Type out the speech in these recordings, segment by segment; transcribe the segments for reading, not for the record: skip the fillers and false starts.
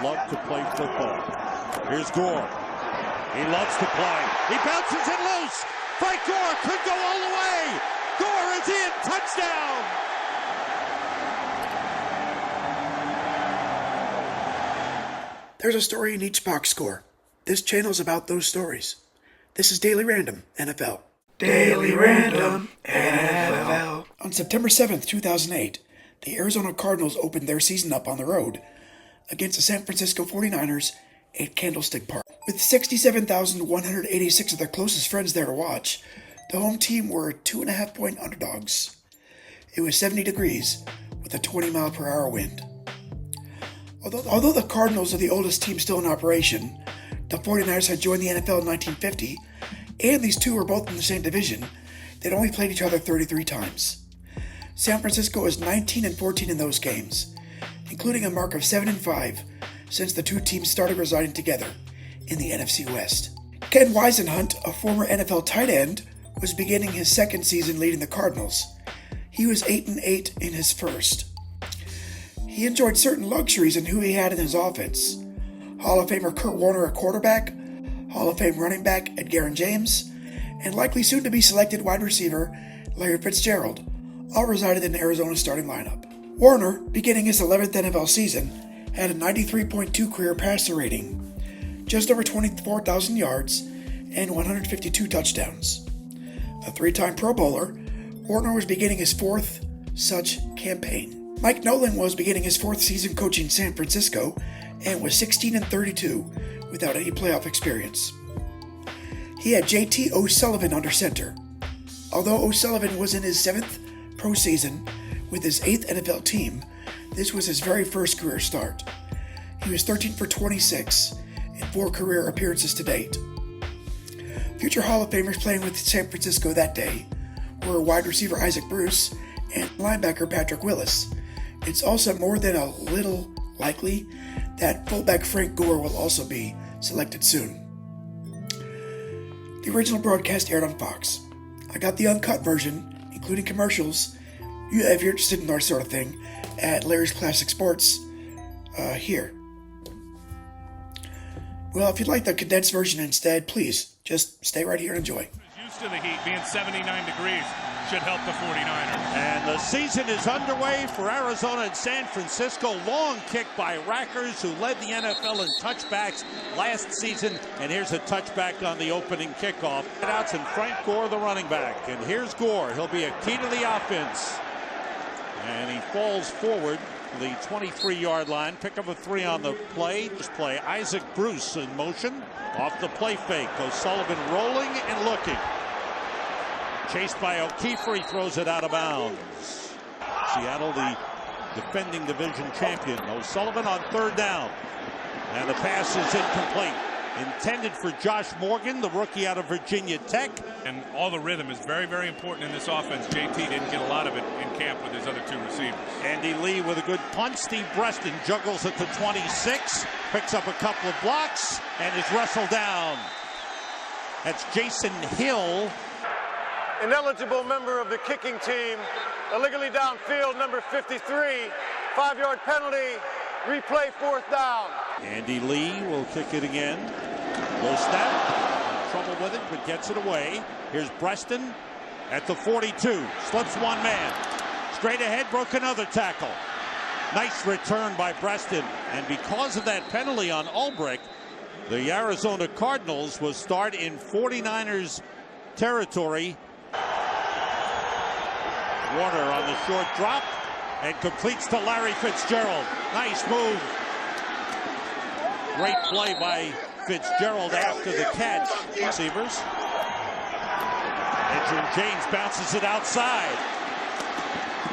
love to play football. Here's Gore. He loves to play. He bounces it loose. Frank Gore could go all the way. Gore is in. Touchdown. There's a story in each box score. This channel's about those stories. This is Daily Random NFL. Daily Random NFL. On September 7th, 2008, the Arizona Cardinals opened their season up on the road against the San Francisco 49ers at Candlestick Park. With 67,186 of their closest friends there to watch, the home team were 2.5-point underdogs. It was 70 degrees with a 20-mile-per-hour wind. Although the Cardinals are the oldest team still in operation, the 49ers had joined the NFL in 1950, and these two were both in the same division. They'd only played each other 33 times. San Francisco is 19-14 in those games, including a mark of 7-5 since the two teams started residing together in the NFC West. Ken Whisenhunt, a former NFL tight end, was beginning his second season leading the Cardinals. He was 8-8 in his first. He enjoyed certain luxuries in who he had in his offense. Hall of Famer Kurt Warner at quarterback, Hall of Fame running back Edgerrin James, and likely soon to be selected wide receiver Larry Fitzgerald, all resided in Arizona's starting lineup. Warner, beginning his 11th NFL season, had a 93.2 career passer rating, just over 24,000 yards, and 152 touchdowns. A three-time Pro Bowler, Warner was beginning his fourth such campaign. Mike Nolan was beginning his fourth season coaching San Francisco and was 16-32 without any playoff experience. He had J.T. O'Sullivan under center. Although O'Sullivan was in his seventh pro season with his eighth NFL team, this was his very first career start. He was 13 for 26 in 4 career appearances to date. Future Hall of Famers playing with San Francisco that day were wide receiver Isaac Bruce and linebacker Patrick Willis. It's also more than a little likely that fullback Frank Gore will also be selected soon. The original broadcast aired on Fox. I got the uncut version, including commercials, if you're interested in that sort of thing, at Larry's Classic Sports, here. Well, if you'd like the condensed version instead, please, just stay right here and enjoy. Used to the heat being 79 degrees should help the 49ers. And the season is underway for Arizona and San Francisco. Long kick by Rackers, who led the NFL in touchbacks last season. And here's a touchback on the opening kickoff. Outs and Frank Gore, the running back. And here's Gore. He'll be a key to the offense. And he falls forward to the 23-yard line. Pick up a 3 on the play. Just play Isaac Bruce in motion. Off the play fake. O'Sullivan rolling and looking. Chased by O'Keefe, he throws it out of bounds. Seattle, the defending division champion. O'Sullivan on 3rd down. And the pass is incomplete. Intended for Josh Morgan, the rookie out of Virginia Tech. And all the rhythm is very, very important in this offense. JT didn't get a lot of it in camp with his other 2 receivers. Andy Lee with a good punt. Steve Breston juggles at the 26. Picks up a couple of blocks and is wrestled down. That's Jason Hill. Ineligible member of the kicking team, illegally downfield, number 53, 5-yard penalty, replay 4th down. Andy Lee will kick it again. Low snap, trouble with it, but gets it away. Here's Breston at the 42, slips one man. Straight ahead, broke another tackle. Nice return by Breston, and because of that penalty on Ulbrich, the Arizona Cardinals will start in 49ers territory. Warner on the short drop and completes to Larry Fitzgerald. Nice move. Great play by Fitzgerald after the catch. Receivers. Edgerrin James bounces it outside.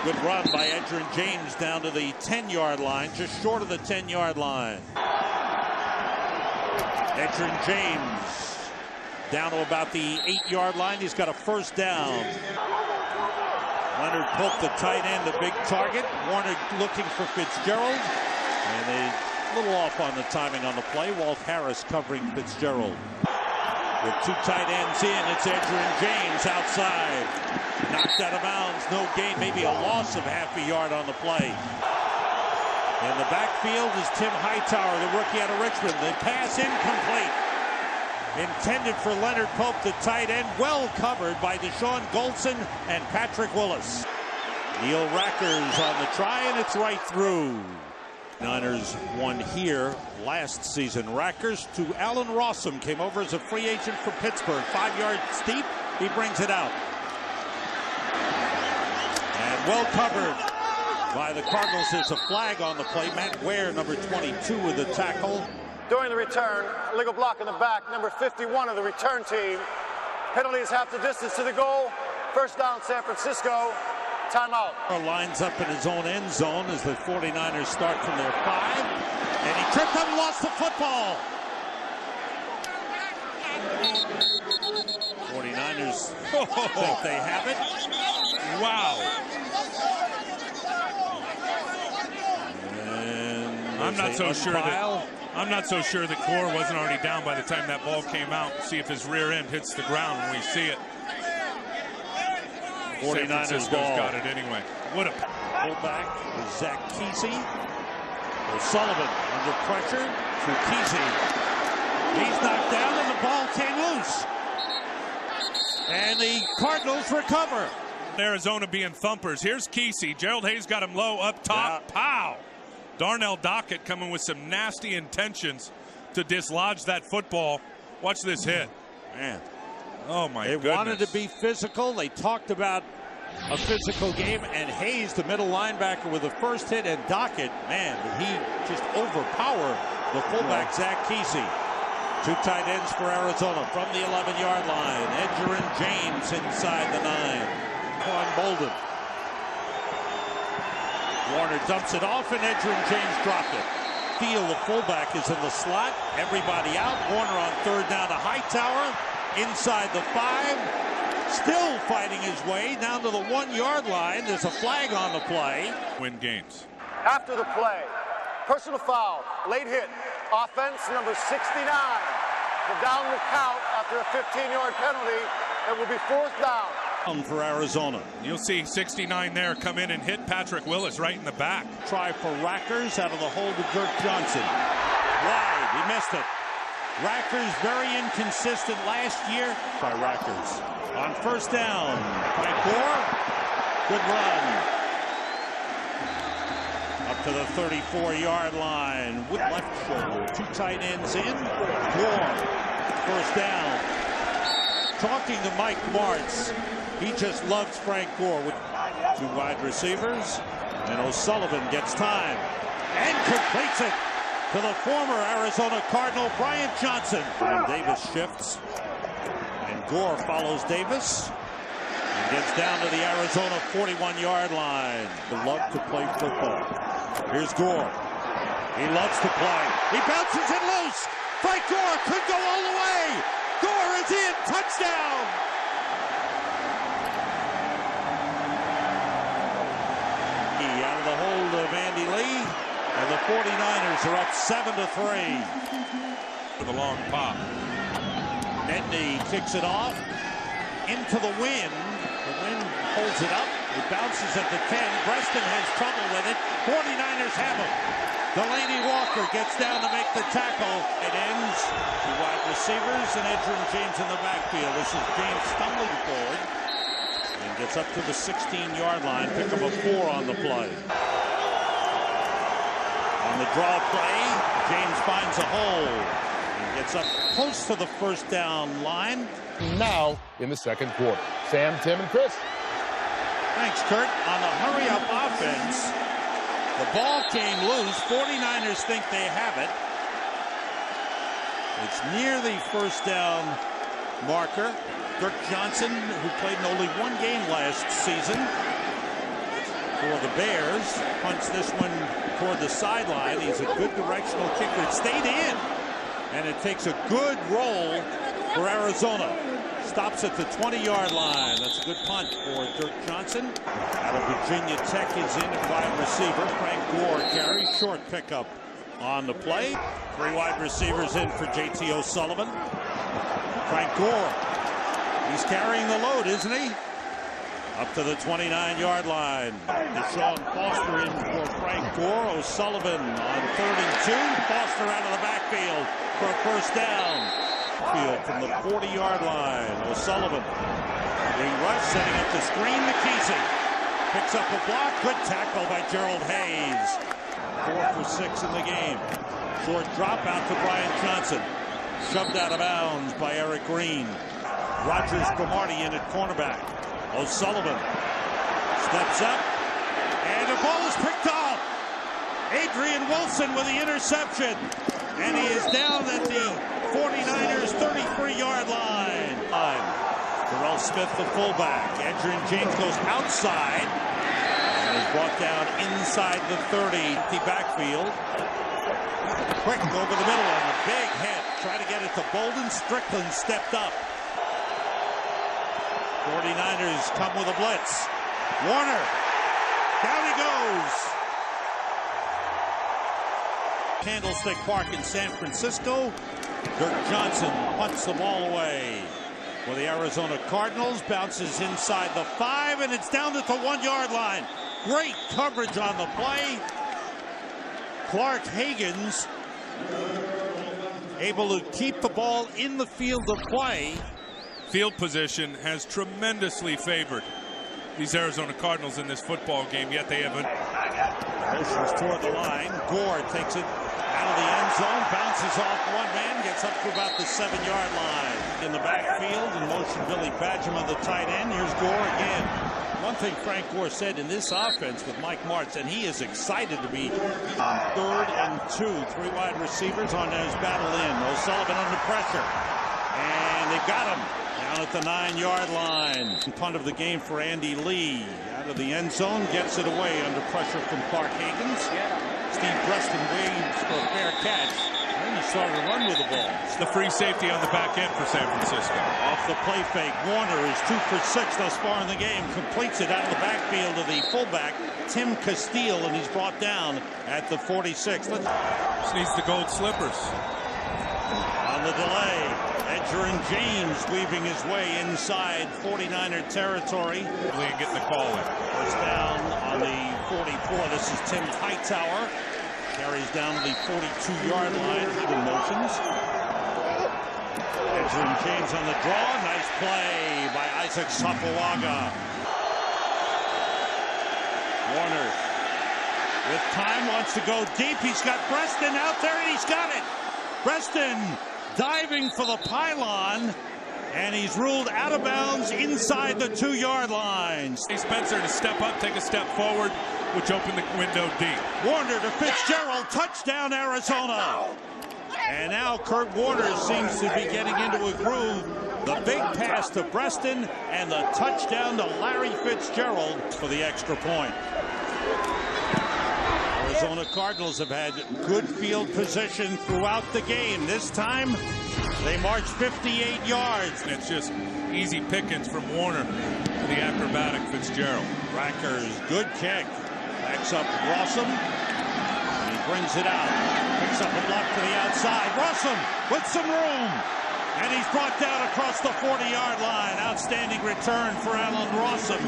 Good run by Edgerrin James down to the 10-yard line, just short of the 10-yard line. Edgerrin James down to about the 8-yard line. He's got a 1st down. Leonard Pope, the tight end, the big target. Warner looking for Fitzgerald. And a little off on the timing on the play. Walt Harris covering Fitzgerald. With 2 tight ends in, it's Edgerrin James outside. Knocked out of bounds, no gain, maybe a loss of half a yard on the play. In the backfield is Tim Hightower, the rookie out of Richmond. The pass incomplete. Intended for Leonard Pope, the tight end. Well covered by Deshaun Goldson and Patrick Willis. Neil Rackers on the try, and it's right through. Niners won here last season. Rackers to Allen Rossum, came over as a free agent from Pittsburgh. 5 yards deep, he brings it out. And well covered by the Cardinals. There's a flag on the play. Matt Ware, number 22, with the tackle. During the return, illegal block in the back, number 51 of the return team. Penalty is half the distance to the goal. First down, San Francisco. Timeout. Lines up in his own end zone as the 49ers start from their 5. And he tripped up and lost the football. 49ers think they have it. Wow. And I'm not so sure that Gore wasn't already down by the time that ball came out. See if his rear end hits the ground when we see it. 49ers ball. Got it anyway. What a pullback is Zach Kesey. O'Sullivan under pressure to Kesey. He's knocked down and the ball came loose. And the Cardinals recover. Arizona being thumpers. Here's Kesey. Gerald Hayes got him low up top. Yeah. Pow! Darnell Dockett coming with some nasty intentions to dislodge that football. Watch this hit. Man. Oh, my goodness. They wanted to be physical. They talked about a physical game. And Hayes, the middle linebacker, with the first hit. And Dockett, man, did he just overpower the fullback, Zach Kesey. 2 tight ends for Arizona from the 11-yard line. Edger and James inside the 9. Quan Bolden. Warner dumps it off, and Edger and James dropped it. Thiel, the fullback, is in the slot. Everybody out. Warner on 3rd down to Hightower. Inside the 5, still fighting his way down to the 1-yard line. There's a flag on the play. Win games. After the play, personal foul, late hit, offense number 69. The down the count after a 15-yard penalty. It will be 4th down. For Arizona. You'll see 69 there come in and hit Patrick Willis right in the back. Try for Rackers out of the hold of Dirk Johnson. Wide, he missed it. Rackers very inconsistent last year by Rackers. On 1st down, by Gore. Good run. Up to the 34-yard line with left shoulder. 2 tight ends in. Gore, 1st down. Talking to Mike Martz. He just loves Frank Gore with 2 wide receivers. And O'Sullivan gets time and completes it to the former Arizona Cardinal, Bryant Johnson. And Davis shifts. And Gore follows Davis. And gets down to the Arizona 41-yard line. They love to play football. Here's Gore. He loves to play. He bounces it loose. Frank Gore could go all the way. Gore is in. Touchdown. Out of the hold of Andy Lee. And the 49ers are up 7-3. For the long pop. Nedney kicks it off into the wind. The wind holds it up. It bounces at the 10. Preston has trouble with it. 49ers have him. Delaney Walker gets down to make the tackle. It ends. 2 wide receivers and Edger and James in the backfield. This is James stumbling forward and gets up to the 16-yard line. Pick up a 4 on the play. On the draw play, James finds a hole and gets up close to the 1st down line. Now in the 2nd quarter. Sam, Tim, and Chris. Thanks, Kurt. On the hurry-up offense, the ball came loose. 49ers think they have it. It's near the 1st down marker. Dirk Johnson, who played in only 1 game last season for the Bears, punts this one toward the sideline. He's a good directional kicker. It stayed in, and it takes a good roll for Arizona. Stops at the 20-yard line. That's a good punt for Dirk Johnson. Out of Virginia Tech is in at wide receiver. Frank Gore carries. Short pickup on the play. 3 wide receivers in for J.T. O'Sullivan. Frank Gore. He's carrying the load, isn't he? Up to the 29-yard line. Deshaun Foster in for Frank Gore. O'Sullivan on 3rd and 2. Foster out of the backfield for a first down. Field from the 40-yard line. O'Sullivan. Big rush, setting up the screen. McKeesey picks up a block. Good tackle by Gerald Hayes. 4 for 6 in the game. Short drop out to Brian Johnson. Shoved out of bounds by Eric Green. Rogers Cromartie in at cornerback. O'Sullivan steps up, and the ball is picked off. Adrian Wilson with the interception, and he is down at the 49ers 33-yard line. Terrell Smith, the fullback. Adrian James goes outside and is brought down inside the 30. The backfield. Quick over the middle on a big hit. Try to get it to Bolden. Strickland stepped up. 49ers come with a blitz. Warner. Down he goes. Candlestick Park in San Francisco. Dirk Johnson punts the ball away for the Arizona Cardinals. Bounces inside the 5, and it's down at the 1-yard line. Great coverage on the play. Clark Higgins able to keep the ball in the field of play. Field position has tremendously favored these Arizona Cardinals in this football game, yet they haven't. Motions toward the line. Gore takes it out of the end zone, bounces off one man, gets up to about the 7-yard line. In the backfield, in motion Billy Badgham on the tight end. Here's Gore again. One thing Frank Gore said in this offense with Mike Martz, and he is excited to be on 3rd and 2. 3 wide receivers on his battle in. O'Sullivan under pressure. And they've got him down at the 9-yard line. Punt of the game for Andy Lee. Out of the end zone, gets it away under pressure from Clark Higgins. Steve Preston waves for a fair catch. And he started to run with the ball. It's the free safety on the back end for San Francisco. Off the play fake, Warner is 2 for 6 thus far in the game. Completes it out of the backfield to the fullback, Tim Castile, and he's brought down at the 46. Just needs the gold slippers. On the delay, Edgerrin James weaving his way inside 49er territory. And getting the call in. First down on the 44. This is Tim Hightower. Carries down to the 42-yard line. Even motions. Edgerrin James on the draw. Nice play by Isaac Sapoaga. Warner with time wants to go deep. He's got Preston out there, and he's got it. Preston diving for the pylon, and he's ruled out of bounds inside the 2-yard line. Spencer to step up, take a step forward, which opened the window deep. Warner to Fitzgerald, touchdown Arizona. And now Kurt Warner seems to be getting into a groove. The big pass to Preston and the touchdown to Larry Fitzgerald for the extra point. Arizona Cardinals have had good field position throughout the game. This time, they marched 58 yards. And it's just easy pickings from Warner to the acrobatic Fitzgerald. Racker's good kick. Backs up Rossum. And he brings it out. Picks up a block to the outside. Rossum with some room. And he's brought down across the 40-yard line. Outstanding return for Alan Rossum.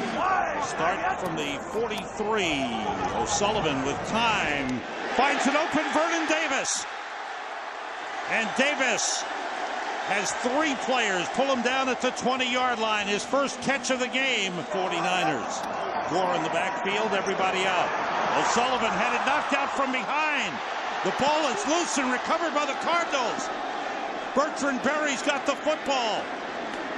Start from the 43. O'Sullivan with time. Finds an open Vernon Davis. And Davis has 3 players pull him down at the 20-yard line. His first catch of the game. 49ers. Gore in the backfield. Everybody out. O'Sullivan had it knocked out from behind. The ball is loose and recovered by the Cardinals. Bertrand Berry's got the football.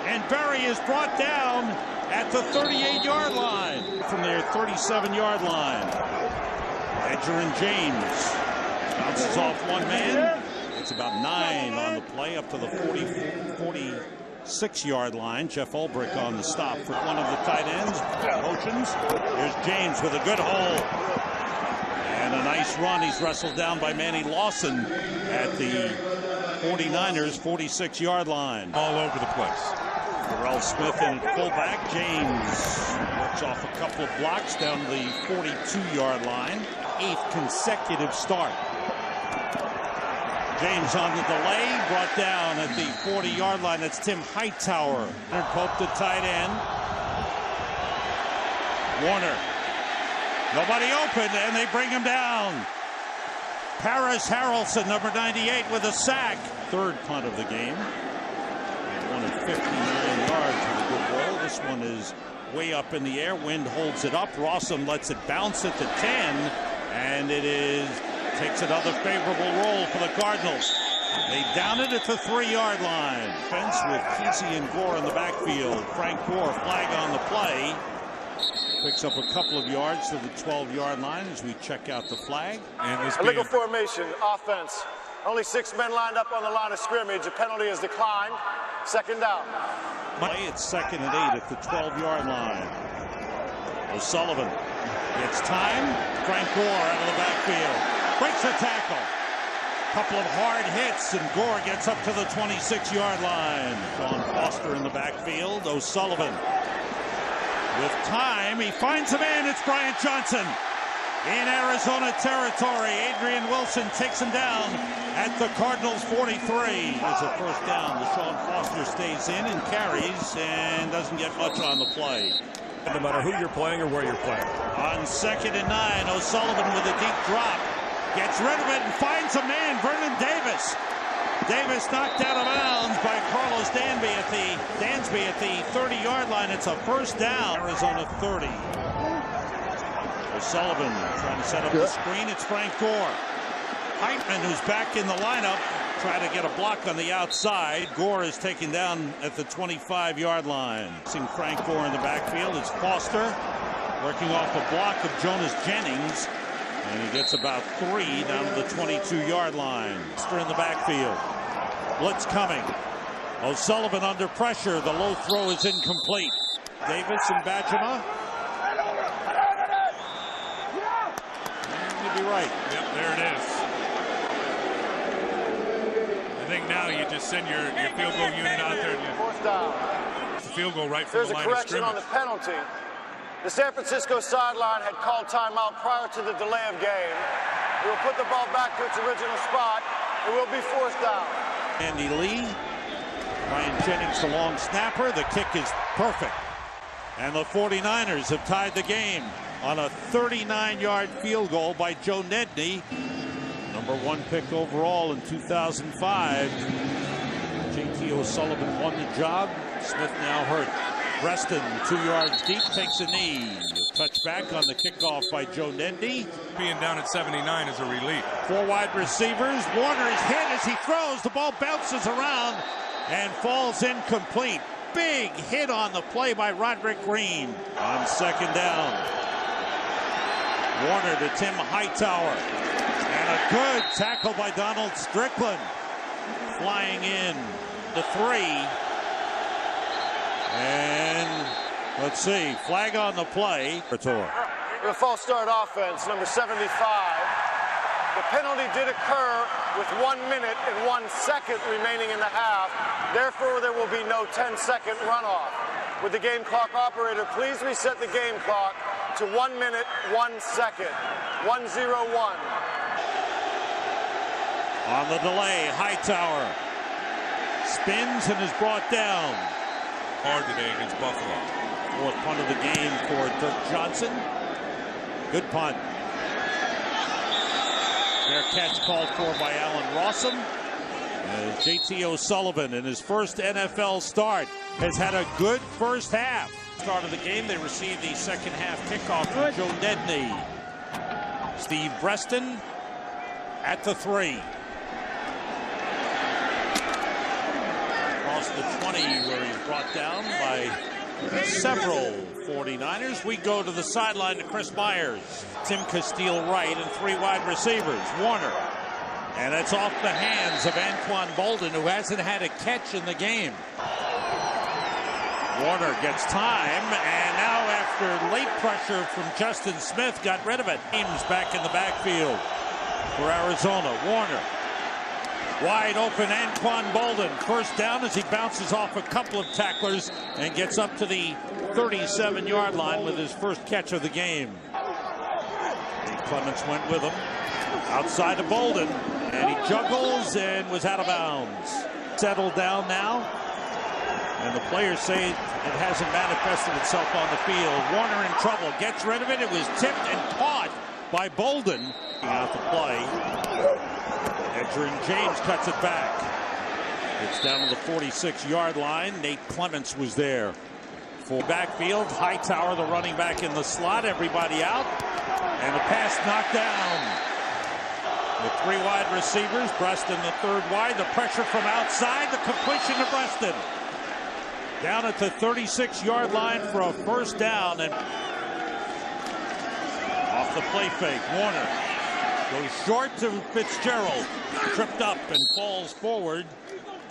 And Berry is brought down at the 38-yard line from their 37-yard line. Edgerrin James bounces off one man. It's about 9 on the play up to the 46-yard line. Jeff Ulbrich on the stop for one of the tight ends. Motions. Here's James with a good hole. And a nice run. He's wrestled down by Manny Lawson at the 49ers 46-yard line. All over the place. Terrell Smith in at fullback. James works off a couple of blocks down the 42-yard line. 8th consecutive start. James on the delay, brought down at the 40-yard line. That's Tim Hightower. Leonard Pope, the tight end. Warner. Nobody open, and they bring him down. Paris Harrelson, number 98, with a sack. Third punt of the game. One at 59 yards with a good ball. This one is way up in the air. Wind holds it up. Rossum lets it bounce at the 10, and takes another favorable roll for the Cardinals. They down it at the 3-yard line. Fence with Kesey and Gore in the backfield. Frank Gore, flag on the play. Picks up a couple of yards to the 12-yard line as we check out the flag. And illegal formation, offense. Only 6 men lined up on the line of scrimmage. A penalty is declined. Second down. It's 2nd and 8 at the 12-yard line. O'Sullivan gets time. Frank Gore out of the backfield. Breaks the tackle. Couple of hard hits, and Gore gets up to the 26-yard line. Sean Foster in the backfield. O'Sullivan with time. He finds a man. It's Bryant Johnson in Arizona territory. Adrian Wilson takes him down at the Cardinals 43. It's a first down. Sean Foster stays in and carries and doesn't get much on the play. No matter who you're playing or where you're playing. On 2nd and 9, O'Sullivan with a deep drop. Gets rid of it and finds a man, Vernon Davis. Davis knocked out of bounds by Carlos Dansby at the 30-yard line. It's a first down. Arizona 30. O'Sullivan trying to set up the screen. It's Frank Gore. Heitman, who's back in the lineup, trying to get a block on the outside. Gore is taken down at the 25-yard line. Seeing Frank Gore in the backfield. It's Foster working off a block of Jonas Jennings. And he gets about 3 down to the 22-yard line. Foster in the backfield. Blitz coming. O'Sullivan under pressure. The low throw is incomplete. Davis and Bajema. You'd be right. Yep, there it is. I think now you just send your field goal unit out there. And Fourth down. the field goal right from the line of There's a correction on scrimmage. the penalty. The San Francisco sideline had called timeout prior to the delay of game. It will put the ball back to its original spot. It will be fourth down. Andy Lee. Ryan Jennings, the long snapper. The kick is perfect. And the 49ers have tied the game on a 39-yard field goal by Joe Nedney. Number 1 pick overall in 2005. J.T. O'Sullivan won the job. Smith now hurt. Preston, 2 yards deep, takes a knee. A touchback on the kickoff by Joe Nedney. Being down at 79 is a relief. 4 wide receivers. Warner is hit as he throws. The ball bounces around and falls incomplete. Big hit on the play by Roderick Green. On 2nd down. Warner to Tim Hightower. And a good tackle by Donald Strickland. Flying in the 3. And let's see, flag on the play. The false start offense, number 75. The penalty did occur with 1 minute and 1 second remaining in the half. Therefore, there will be no 10-second runoff. Would the game clock operator please reset the game clock to 1 minute, 1 second. 1-0-1. On the delay, Hightower spins and is brought down. Hard today against Buffalo. 4th punt of the game for Dirk Johnson. Good punt. Fair catch called for by Allen Rossum. J.T. O'Sullivan in his first NFL start has had a good first half. Start of the game, they received the second half kickoff from Joe Nedney. Steve Breston at the 3. The 20 where he's brought down by several 49ers. We go to the sideline to Chris Myers. Tim Castile right and 3 wide receivers. Warner. And it's off the hands of Anquan Bolden, who hasn't had a catch in the game. Warner gets time, and now after late pressure from Justin Smith, got rid of it. Ames back in the backfield for Arizona. Warner. Wide open, Anquan Bolden. First down as he bounces off a couple of tacklers and gets up to the 37-yard line with his first catch of the game. Clements went with him. Outside of Bolden, and he juggles and was out of bounds. Settled down now. And the players say it hasn't manifested itself on the field. Warner in trouble, gets rid of it. It was tipped and caught by Bolden. Out to play. Edgerrin James cuts it back. It's down to the 46-yard line. Nate Clements was there. Full backfield, Hightower, the running back in the slot. Everybody out. And the pass knocked down. With 3 wide receivers, Breaston the 3rd wide. The pressure from outside, the completion to Breaston. Down at the 36-yard line for a first down. And off the play fake, Warner goes short to Fitzgerald. Tripped up and falls forward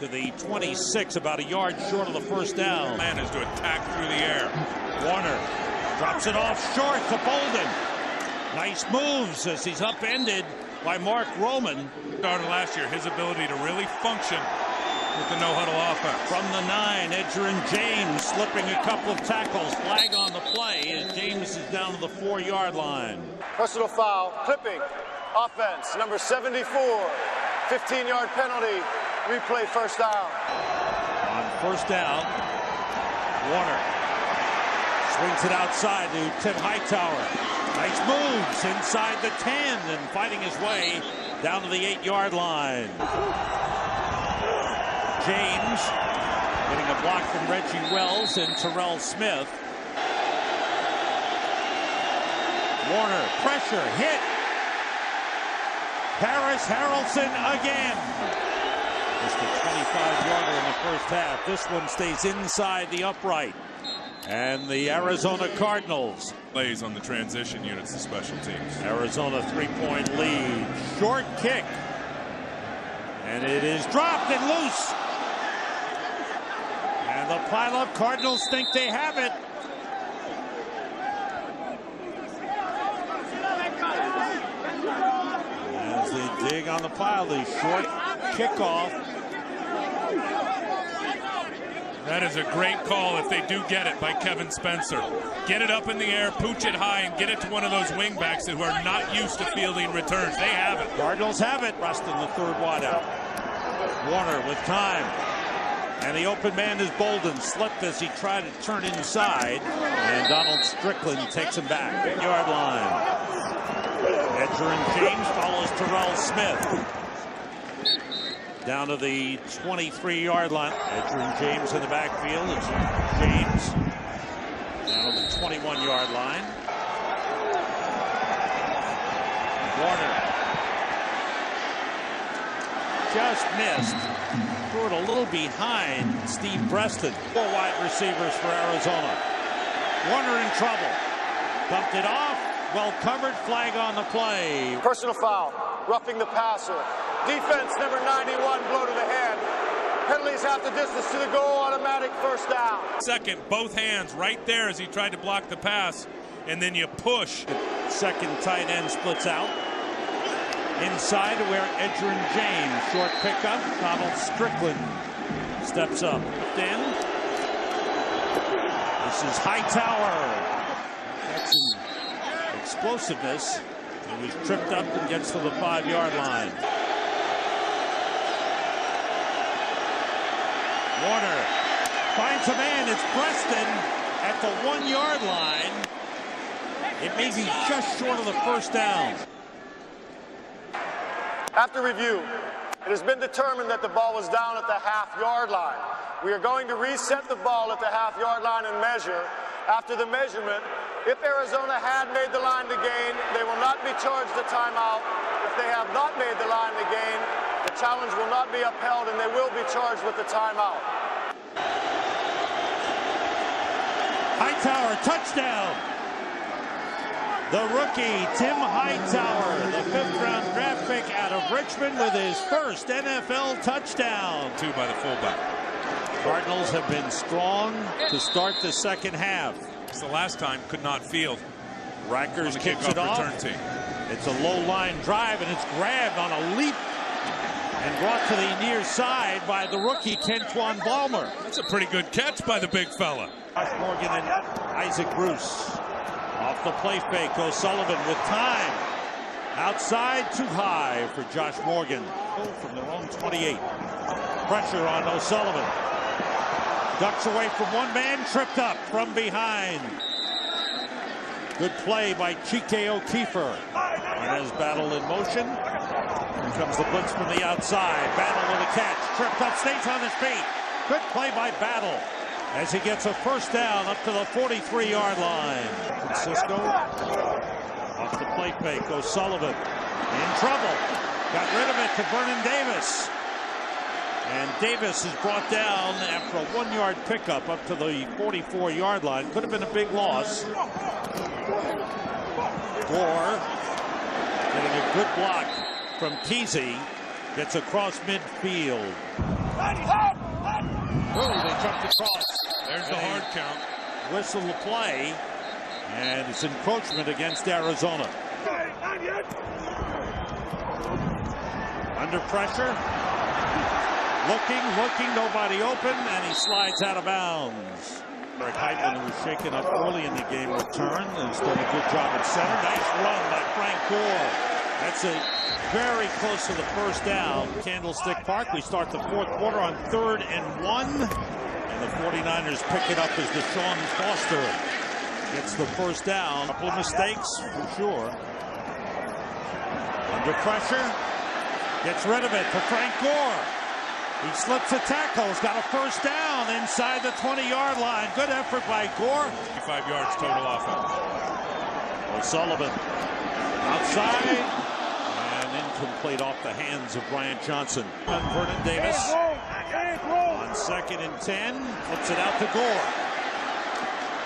to the 26, about a yard short of the first down. Man is to attack through the air. Warner drops it off short to Bolden. Nice moves as he's upended by Mark Roman. Started last year, his ability to really function with the no-huddle offense. From the 9, Edgerrin James slipping a couple of tackles. Flag on the play as James is down to the 4-yard line. Personal foul, clipping, offense, number 74, 15-yard penalty, replay first down. On first down, Warner swings it outside to Tim Hightower. Nice moves inside the 10 and fighting his way down to the 8-yard line. James getting a block from Reggie Wells and Terrell Smith. Warner, pressure, hit. Paris Harrelson again. Just a 25-yarder in the first half. This one stays inside the upright. And the Arizona Cardinals. Plays on the transition units, the special teams. Arizona 3-point lead. Short kick. And it is dropped and loose. And the pileup Cardinals think they have it. As they dig on the pile, the short kickoff. That is a great call if they do get it by Kevin Spencer. Get it up in the air, pooch it high, and get it to one of those wingbacks who are not used to fielding returns. They have it. Cardinals have it. Breaston the 3rd wideout. Warner with time. And the open man is Bolden. Slipped as he tried to turn inside. And Donald Strickland takes him back. 8-yard line. Edgerrin James follows Terrell Smith. Down to the 23-yard line. Edgerrin James in the backfield. It's James down to the 21-yard line. Warner just missed. Threw it a little behind Steve Breaston. 4 wide receivers for Arizona. Warner in trouble. Dumped it off. Well covered. Flag on the play. Personal foul, roughing the passer. Defense, number 91, blow to the head. Penalties half the distance to the goal, automatic first down. Second, both hands right there as he tried to block the pass, and then you push. The second tight end splits out. Inside to where Edgerrin James. Short pickup. Donald Strickland steps up. Then this is Hightower. That's some explosiveness. He was tripped up and gets to the 5-yard line. Warner finds a man. It's Breaston at the 1-yard line. It may be just short of the first down. After review, it has been determined that the ball was down at the half-yard line. We are going to reset the ball at the half-yard line and measure. After the measurement, if Arizona had made the line to gain, they will not be charged a timeout. If they have not made the line to gain, the challenge will not be upheld and they will be charged with the timeout. Hightower, touchdown. The rookie, Tim Hightower, the 5th-round draft pick out of Richmond with his first NFL touchdown. 2 by the fullback. Cardinals have been strong to start the second half. It's the last time could not field. Rackers kicks it off. Return team. It's a low-line drive, and it's grabbed on a leap and brought to the near side by the rookie, Kentwan Balmer. That's a pretty good catch by the big fella. Josh Morgan and Isaac Bruce. Off the play fake, O'Sullivan with time. Outside, too high for Josh Morgan. From their own 28. Pressure on O'Sullivan. Ducks away from one man, tripped up from behind. Good play by Chike O'Keefer. His battle in motion. Here comes the blitz from the outside. Battle with a catch. Tripped up, stays on his feet. Good play by Battle as he gets a first down up to the 43-yard line. Francisco off the play fake. Goes Sullivan. In trouble. Got rid of it to Vernon Davis. And Davis is brought down after a 1-yard pickup up to the 44-yard line. Could have been a big loss. Gore getting a good block from Kesey. Gets across midfield. Oh, they jumped across. There's the hard count. Whistle the play. And it's encroachment against Arizona. Under pressure. Looking, nobody open, and he slides out of bounds. Eric Heitman, who was shaken up early in the game, returned and has done a good job at center. Nice run by Frank Gore. That's very close to the first down. Candlestick Park. We start the fourth quarter on 3rd and 1. And the 49ers pick it up as Deshaun Foster gets the first down. A couple of mistakes, for sure. Under pressure. Gets rid of it to Frank Gore. He slips a tackle. He's got a first down inside the 20-yard line. Good effort by Gore. 55 yards total offense. O'Sullivan outside. And incomplete off the hands of Bryant Johnson. And Vernon Davis on 2nd and 10. Flips it out to Gore.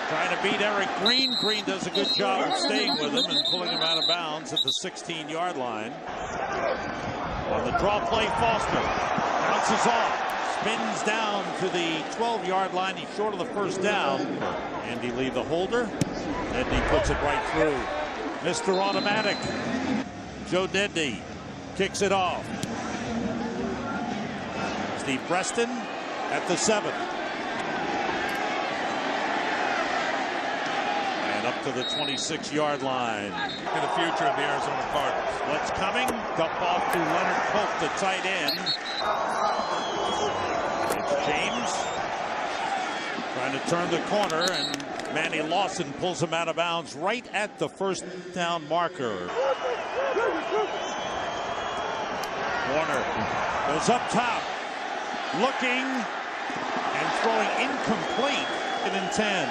Trying to beat Eric Green. Green does a good job of staying with him and pulling him out of bounds at the 16-yard line. On the draw play, Foster bounces off, spins down to the 12-yard line. He's short of the first down. Andy Lee, the holder, and he puts it right through. Mr. Automatic, Joe Dendy kicks it off. Steve Preston at the 7. And up to the 26-yard line. For the future of the Arizona Cardinals. What's coming? Dump off to Leonard Pope, the tight end. It's James trying to turn the corner, and Manny Lawson pulls him out of bounds right at the first down marker. Warner goes up top, looking and throwing incomplete. 2nd and 10.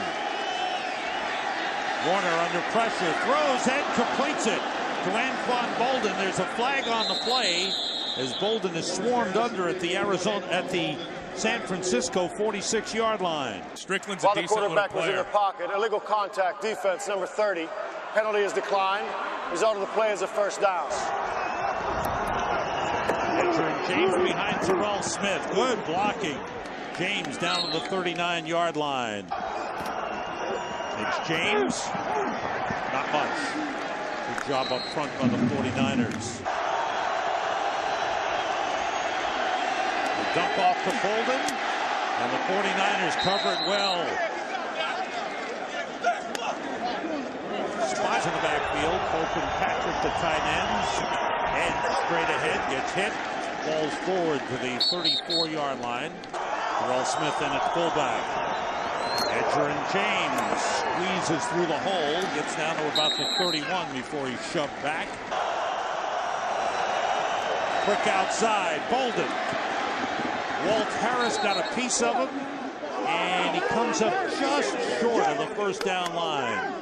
Warner under pressure, throws and completes it to Anquan Bolden. There's a flag on the play as Bolden is swarmed under at the San Francisco 46-yard line. Strickland's a While the decent little quarterback was in player. the pocket, illegal contact, defense number 30. Penalty is declined. Result of the play is a first down. Entering James behind Terrell Smith. Good blocking. James down to the 39-yard line. It's James. Not much. Good job up front by the 49ers. The dump off to Bolden, and the 49ers cover it well. Spots in the backfield. Pope and Patrick, the tight ends. Head straight ahead, gets hit. Falls forward to the 34-yard line. Terrell Smith in at fullback. Edger and James squeezes through the hole, gets down to about the 31 before he's shoved back. Quick outside, Bolden. Walt Harris got a piece of him, and he comes up just short of the first down line.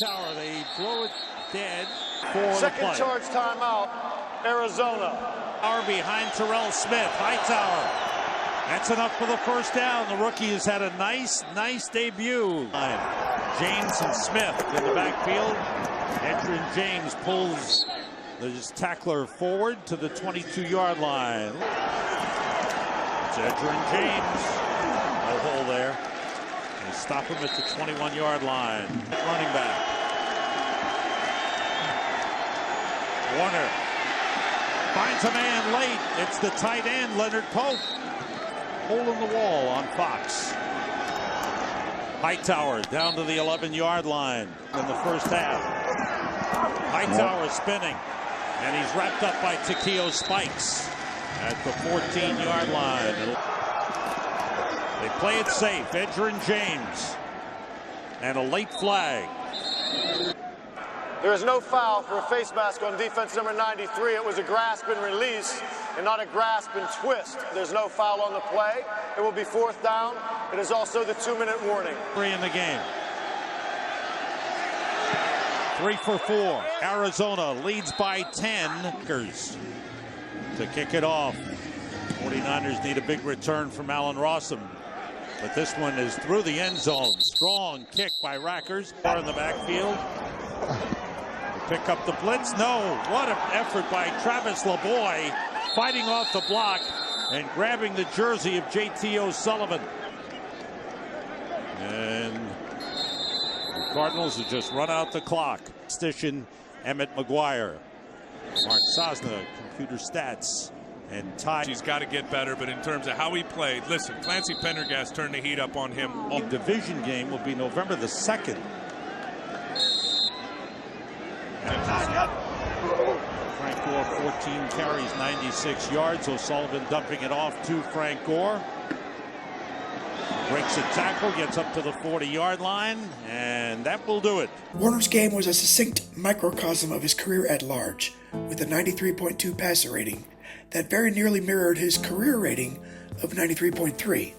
Hightower, they blow it dead for the Second play. charge timeout, Arizona. Hour behind Terrell Smith. Hightower. That's enough for the first down. The rookie has had a nice debut. James and Smith in the backfield. Edger and James pulls the tackler forward to the 22-yard line. It's Edger and James. No hole there. They stop him at the 21-yard line. Running back. Warner finds a man late. It's the tight end, Leonard Pope. Hole in the wall on Fox. Hightower down to the 11-yard line in the first half. Hightower spinning, and he's wrapped up by Takeo Spikes. at the 14-yard line. They play it safe. Edgerrin James. And a late flag. There is no foul for a face mask on defense number 93. It was a grasp and release and not a grasp and twist. There's no foul on the play. It will be 4th down. It is also the 2-minute warning. 3 in the game. 3 for 4. Arizona leads by 10. To kick it off. 49ers need a big return from Allen Rossum. But this one is through the end zone. Strong kick by Rackers. In the backfield. Pick up the blitz. No. What an effort by Travis LeBoy. Fighting off the block and grabbing the jersey of J.T. O'Sullivan. And the Cardinals have just run out the clock. Station Emmett McGuire. Mark Sosna, computer stats. And Ty. He's got to get better, but in terms of how he played, listen, Clancy Pendergast turned the heat up on him. The division game will be November the 2nd. Frank Gore, 14 carries, 96 yards. O'Sullivan dumping it off to Frank Gore. Breaks a tackle, gets up to the 40-yard line, and that will do it. Warner's game was a succinct microcosm of his career at large, with a 93.2 passer rating that very nearly mirrored his career rating of 93.3.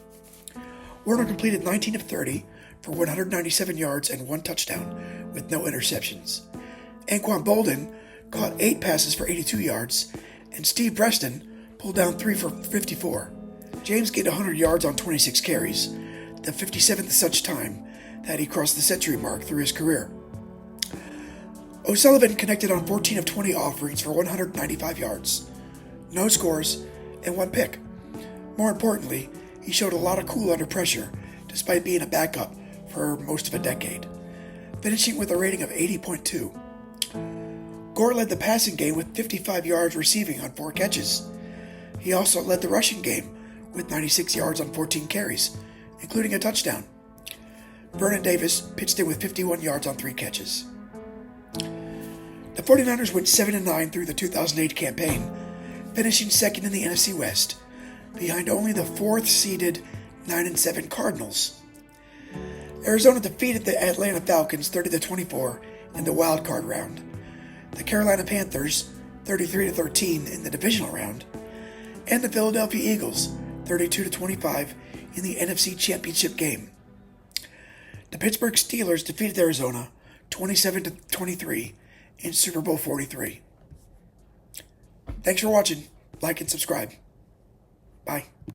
Warner completed 19 of 30 for 197 yards and 1 touchdown, with no interceptions. Anquan Bolden caught 8 passes for 82 yards, and Steve Preston pulled down 3 for 54. James gained 100 yards on 26 carries, the 57th such time that he crossed the century mark through his career. O'Sullivan connected on 14 of 20 offerings for 195 yards, no scores, and 1 pick. More importantly, he showed a lot of cool under pressure, despite being a backup for most of a decade, finishing with a rating of 80.2. Gore led the passing game with 55 yards receiving on 4 catches. He also led the rushing game with 96 yards on 14 carries, including a touchdown. Vernon Davis pitched in with 51 yards on 3 catches. The 49ers went 7-9 through the 2008 campaign, finishing second in the NFC West, behind only the 4th-seeded 9-7 Cardinals. Arizona defeated the Atlanta Falcons 30-24 in the wild card round, the Carolina Panthers 33-13 in the divisional round, and the Philadelphia Eagles 32-25 in the NFC Championship game. The Pittsburgh Steelers defeated Arizona 27-23 in Super Bowl 43. Thanks for watching. Like and subscribe. Bye.